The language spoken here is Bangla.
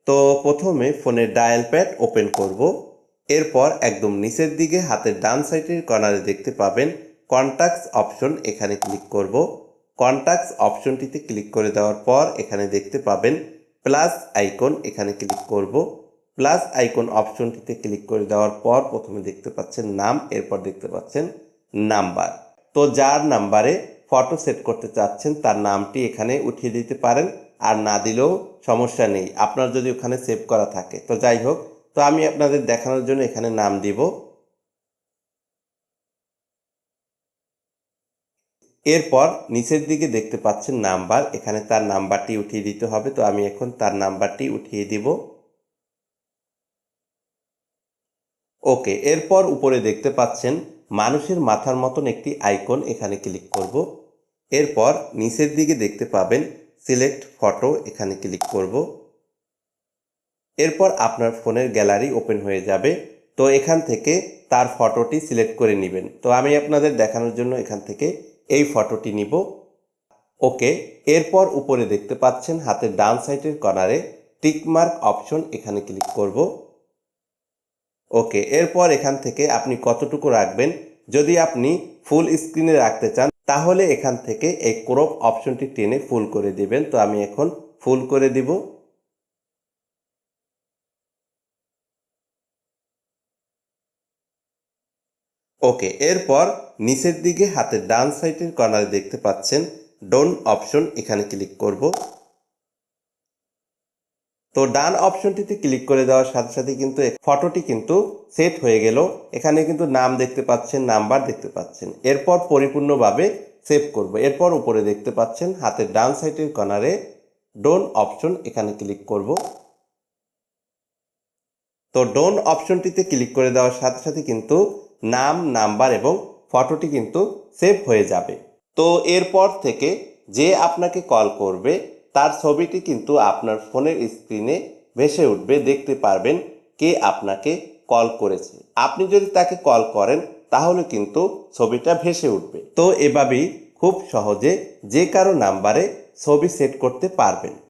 তো প্রথমে ফোনের ডায়াল প্যাড ওপেন করব। এরপর একদম নিচের দিকে হাতের ডান সাইডের কর্নারে দেখতে পাবেন কন্টাক্টস অপশন, এখানে ক্লিক করব। কন্টাক্টস অপশনটিতে ক্লিক করে দেওয়ার পর এখানে দেখতে পাবেন প্লাস আইকন, এখানে ক্লিক করব। প্লাস আইকন অপশনটিতে ক্লিক করে দেওয়ার পর প্রথমে দেখতে পাচ্ছেন নাম, এরপর দেখতে পাচ্ছেন নাম্বার। তো যার নাম্বারে ফটো সেট করতে চাচ্ছেন তার নামটি এখানে উঠিয়ে দিতে পারেন, আর না দিলেও সমস্যা নেই আপনার যদি ওখানে সেভ করা থাকে। তো যাই হোক, তো আমি আপনাদের দেখানোর জন্য এখানে নাম দিব। এরপর নিচের দিকে দেখতে পাচ্ছেন নাম্বার, এখানে তার নাম্বারটি উঠিয়ে দিতে হবে। তো আমি এখন তার নাম্বারটি উঠিয়ে দিব। ওকে, এরপর উপরে দেখতে পাচ্ছেন মানুষের মাথার মতন একটি আইকন, এখানে ক্লিক করব। এরপর নিচের দিকে দেখতে পাবেন সিলেক্ট ফটো, এখানে ক্লিক করব। এরপর আপনার ফোনের গ্যালারি ওপেন হয়ে যাবে। তো এখান থেকে তার ফটোটি সিলেক্ট করে নেবেন। তো আমি আপনাদের দেখানোর জন্য এখান থেকে এই ফটোটি নিব। ওকে, এরপর উপরে দেখতে পাচ্ছেন হাতের ডান সাইডের কর্নারে টিকমার্ক অপশন, এখানে ক্লিক করব। ওকে, এরপর এখান থেকে আপনি কতটুকু রাখবেন, যদি আপনি ফুল স্ক্রিনে রাখতে চান তাহলে এখান থেকে এই ক্রপ অপশনটি টেনে ফুল করে দিবেন। তো আমি এখন ফুল করে দিব। ওকে, এরপর নিচের দিকে হাতের ডান সাইডের কর্নারে দেখতে পাচ্ছেন ডন অপশন, এখানে ক্লিক করব। তো ডান অপশনটিতে ক্লিক করে দেওয়ার সাথে সাথে কিন্তু ফটোটি কিন্তু সেট হয়ে গেল। এখানে কিন্তু নাম দেখতে পাচ্ছেন, নাম্বার দেখতে পাচ্ছেন। এরপর পরিপূর্ণভাবে সেভ করব। এরপর উপরে দেখতে পাচ্ছেন হাতের ডান সাইডের কর্নারে ডোন অপশন, এখানে ক্লিক করব। তো ডোন অপশনটিতে ক্লিক করে দেওয়ার সাথে সাথে কিন্তু নাম, নাম্বার এবং ফটোটি কিন্তু সেভ হয়ে যাবে। তো এরপর থেকে যে আপনাকে কল করবে তার ছবিটি কিন্তু আপনার ফোনের স্ক্রিনে ভেসে উঠবে, দেখতে পারবেন কে আপনাকে কল করেছে। আপনি যদি তাকে কল করেন তাহলে কিন্তু ছবিটা ভেসে উঠবে। তো এভাবেই খুব সহজে যে কারো নাম্বারে ছবি সেট করতে পারবেন।